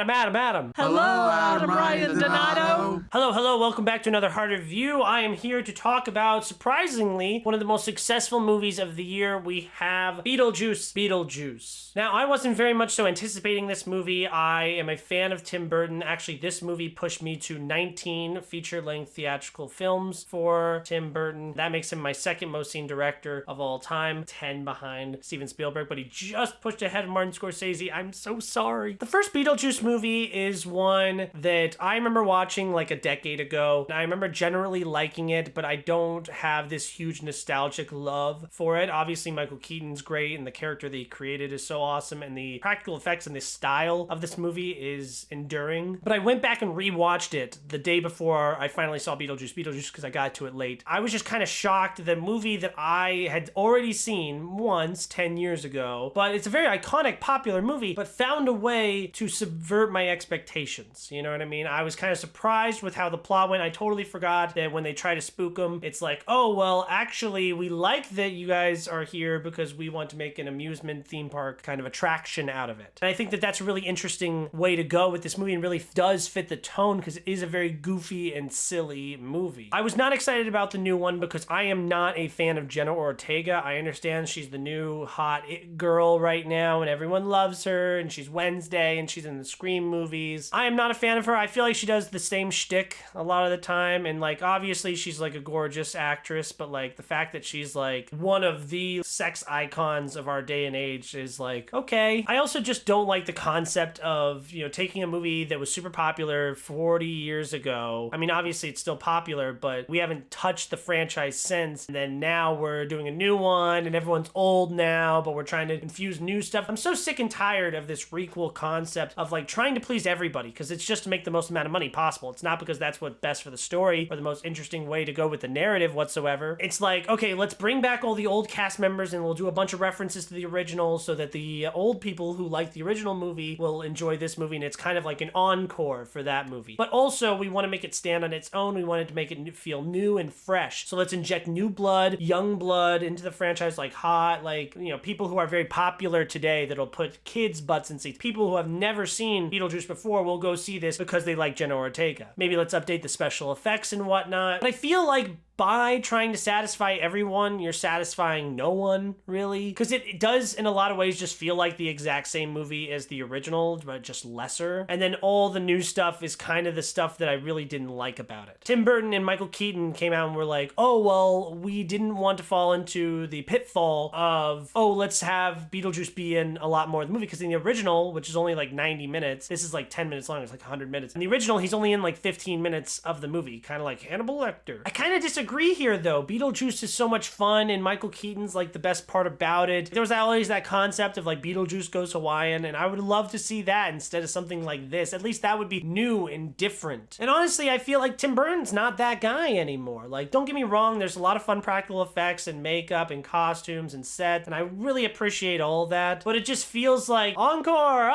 Adam. Hello, Adam Ryan Donato. Hello, welcome back to another Hard Review. I am here to talk about, surprisingly, one of the most successful movies of the year. We have Beetlejuice. Now, I wasn't very much so anticipating this movie. I am a fan of Tim Burton. Actually, this movie pushed me to 19 feature-length theatrical films for Tim Burton. That makes him my second most seen director of all time, 10 behind Steven Spielberg, but he just pushed ahead of Martin Scorsese. I'm so sorry. The first Beetlejuice movie is one that I remember watching like a decade ago. I remember generally liking it, but I don't have this huge nostalgic love for it. Obviously, Michael Keaton's great, and the character that he created is so awesome, and the practical effects and the style of this movie is enduring. But I went back and rewatched it the day before I finally saw Beetlejuice because I got to it late. I was just kind of shocked. The movie that I had already seen once 10 years ago, but it's a very iconic, popular movie, but found a way to subvert my expectations. You know what I mean? I was kind of surprised with how the plot went. I totally forgot that when they try to spook them, it's like, oh, well, actually, we like that you guys are here because we want to make an amusement theme park kind of attraction out of it. And I think that that's a really interesting way to go with this movie and really does fit the tone because it is a very goofy and silly movie. I was not excited about the new one because I am not a fan of Jenna Ortega. I understand she's the new hot it girl right now and everyone loves her and she's Wednesday and she's in the Scream movies. I am not a fan of her. I feel like she does the same shtick a lot of the time, and like obviously she's like a gorgeous actress, but like the fact that she's like one of the sex icons of our day and age is like, okay. I also just don't like the concept of, you know, taking a movie that was super popular 40 years ago. I mean, obviously it's still popular, but we haven't touched the franchise since, and then now we're doing a new one and everyone's old now, but we're trying to infuse new stuff. I'm so sick and tired of this requel concept of like trying to please everybody because it's just to make the most amount of money possible. It's not because that's what's best for the story or the most interesting way to go with the narrative whatsoever. It's like, okay, let's bring back all the old cast members and we'll do a bunch of references to the original so that the old people who like the original movie will enjoy this movie, and it's kind of like an encore for that movie. But also, we want to make it stand on its own. We wanted to make it feel new and fresh. So let's inject new blood, young blood into the franchise, like hot, like, you know, people who are very popular today that'll put kids' butts in seats. People who have never seen Beetlejuice before will go see this because they like Jenna Ortega. Maybe let's update the special effects and whatnot. But I feel like by trying to satisfy everyone, you're satisfying no one, really. Because it does, in a lot of ways, just feel like the exact same movie as the original, but just lesser. And then all the new stuff is kind of the stuff that I really didn't like about it. Tim Burton and Michael Keaton came out and were like, oh, well, we didn't want to fall into the pitfall of, oh, let's have Beetlejuice be in a lot more of the movie. Because in the original, which is only like 90 minutes, this is like 10 minutes long, it's like 100 minutes. In the original, he's only in like 15 minutes of the movie, kind of like Hannibal Lecter. I kind of disagree here though. Beetlejuice is so much fun and Michael Keaton's like the best part about it. There was always that concept of like Beetlejuice goes Hawaiian, and I would love to see that instead of something like this. At least that would be new and different. And honestly, I feel like Tim Burton's not that guy anymore. Like, don't get me wrong, there's a lot of fun practical effects and makeup and costumes and sets, and I really appreciate all that, but it just feels like encore,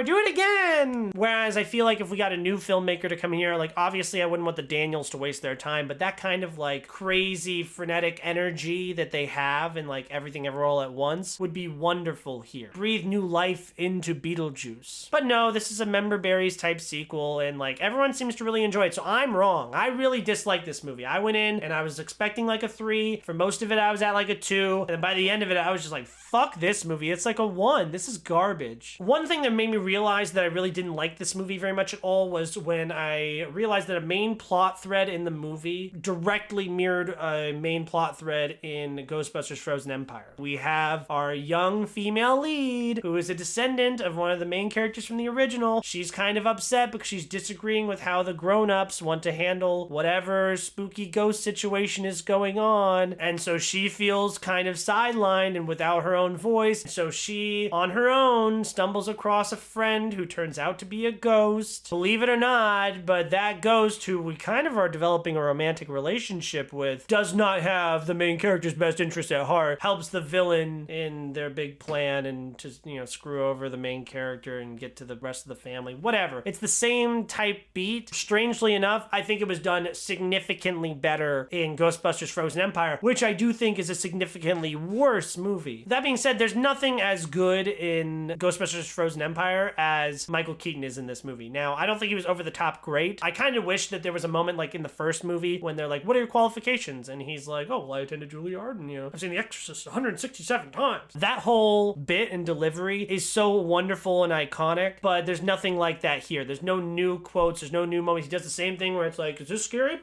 do it again. Whereas I feel like if we got a new filmmaker to come here, like obviously I wouldn't want the Daniels to waste their time, but that kind of like crazy frenetic energy that they have in like Everything Ever All at Once would be wonderful here. Breathe new life into Beetlejuice. But no, this is a Member Berries type sequel, and like everyone seems to really enjoy it, so I'm wrong. I really dislike this movie. I went in and I was expecting like a 3. For most of it I was at like a 2, and then by the end of it I was just like, fuck this movie. It's like a 1. This is garbage. One thing that made me realize that I really didn't like this movie very much at all was when I realized that a main plot thread in the movie directly mirrored a main plot thread in Ghostbusters Frozen Empire. We have our young female lead who is a descendant of one of the main characters from the original. She's kind of upset because she's disagreeing with how the grown-ups want to handle whatever spooky ghost situation is going on, and so she feels kind of sidelined and without her own voice. So she, on her own, stumbles across a friend who turns out to be a ghost. Believe it or not, but that ghost, who we kind of are developing a romantic relationship relationship with does not have the main character's best interest at heart, helps the villain in their big plan and just, screw over the main character and get to the rest of the family, whatever. It's the same type beat. Strangely enough, I think it was done significantly better in Ghostbusters Frozen Empire, which I do think is a significantly worse movie. That being said, there's nothing as good in Ghostbusters Frozen Empire as Michael Keaton is in this movie. Now, I don't think he was over the top great. I kind of wish that there was a moment like in the first movie when they're like, what are your qualifications? And he's like, oh, well, I attended Juilliard and, I've seen The Exorcist 167 times. That whole bit and delivery is so wonderful and iconic, but there's nothing like that here. There's no new quotes. There's no new moments. He does the same thing where it's like, is this scary?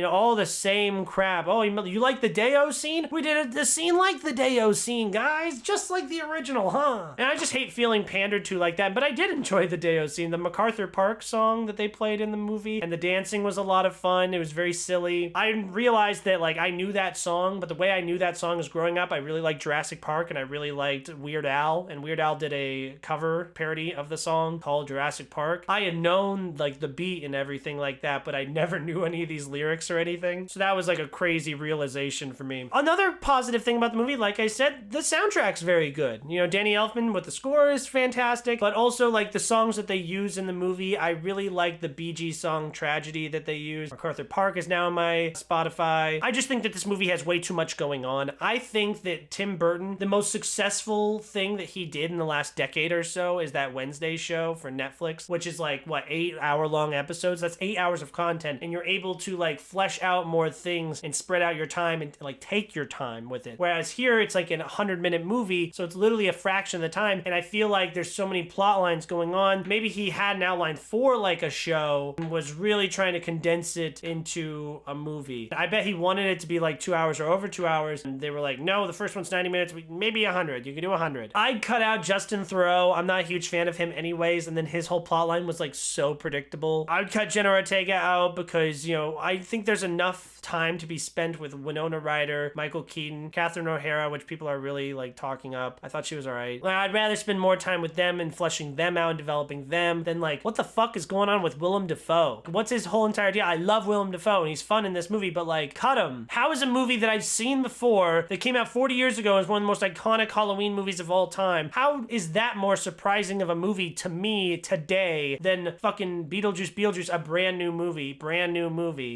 All the same crap. Oh, you like the Deo scene? We did the scene like the Deo scene, guys. Just like the original, huh? And I just hate feeling pandered to like that, but I did enjoy the Deo scene. The MacArthur Park song that they played in the movie, and the dancing was a lot of fun. It was very silly. I realized that, I knew that song, but the way I knew that song was growing up, I really liked Jurassic Park, and I really liked Weird Al, and Weird Al did a cover parody of the song called Jurassic Park. I had known, the beat and everything like that, but I never knew any of these lyrics or anything. So that was a crazy realization for me. Another positive thing about the movie, like I said, the soundtrack's very good. Danny Elfman with the score is fantastic, but also the songs that they use in the movie, I really like the Bee Gees song Tragedy that they use. MacArthur Park is now on my Spotify. I just think that this movie has way too much going on. I think that Tim Burton, the most successful thing that he did in the last decade or so is that Wednesday show for Netflix, which is 8-hour-long episodes. That's 8 hours of content, and you're able to flesh out more things and spread out your time and take your time with it. Whereas here it's in a 100-minute movie, so it's literally a fraction of the time, and I feel like there's so many plot lines going on. Maybe he had an outline for a show and was really trying to condense it into a movie. I bet he wanted it to be 2 hours or over 2 hours, and they were like, no, the first one's 90 minutes, maybe 100. You can do 100. I'd cut out Justin Theroux. I'm not a huge fan of him anyways, and then his whole plot line was so predictable. I'd cut Jenna Ortega out because, I think there's enough time to be spent with Winona Ryder, Michael Keaton, Catherine O'Hara, which people are really talking up. I thought she was alright. I'd rather spend more time with them and fleshing them out and developing them than what the fuck is going on with Willem Dafoe? What's his whole entire deal? I love Willem Dafoe and he's fun in this movie, but cut him. How is a movie that I've seen before that came out 40 years ago as one of the most iconic Halloween movies of all time? How is that more surprising of a movie to me today than fucking Beetlejuice, a brand new movie?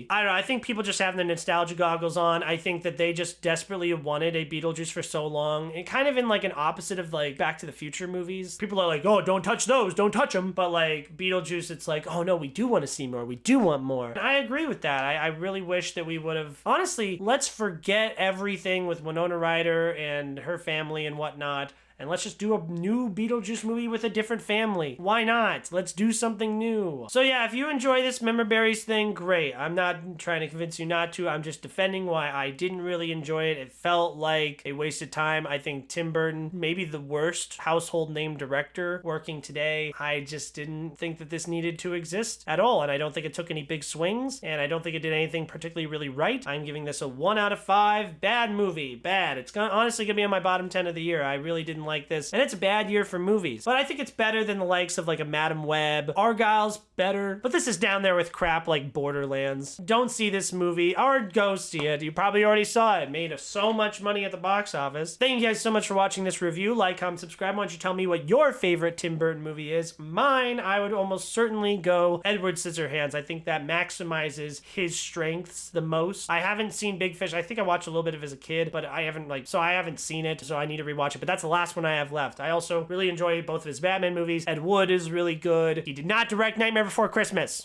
I don't know. I think people just have their nostalgia goggles on. I think that they just desperately wanted a Beetlejuice for so long, and kind of in an opposite of Back to the Future movies. People are like, oh, don't touch those, don't touch them. But Beetlejuice, it's oh no, we do want to see more. We do want more. And I agree with that. I really wish that we would have, honestly, let's forget everything with Winona Ryder and her family and whatnot, and let's just do a new Beetlejuice movie with a different family. Why not? Let's do something new. So yeah, if you enjoy this Member Berries thing, great. I'm not trying to convince you not to. I'm just defending why I didn't really enjoy it. It felt like a wasted time. I think Tim Burton, maybe the worst household name director working today. I just didn't think that this needed to exist at all, and I don't think it took any big swings, and I don't think it did anything particularly really right. I'm giving this a 1 out of 5. Bad movie. Bad. It's honestly gonna be on my bottom 10 of the year. I really didn't like this, and it's a bad year for movies, but I think it's better than the likes of a Madam Web. Argyle's better, but this is down there with crap like Borderlands. Don't see this movie, or go see it. You probably already saw it. Made so much money at the box office. Thank you guys so much for watching this review. Like, comment, subscribe. Why don't you tell me what your favorite Tim Burton movie is? Mine, I would almost certainly go Edward Scissorhands. I think that maximizes his strengths the most. I haven't seen Big Fish. I think I watched a little bit of it as a kid, but I haven't I haven't seen it, so I need to rewatch it. But that's the last one I have left. I also really enjoy both of his Batman movies. Ed Wood is really good. He did not direct Nightmare Before Christmas.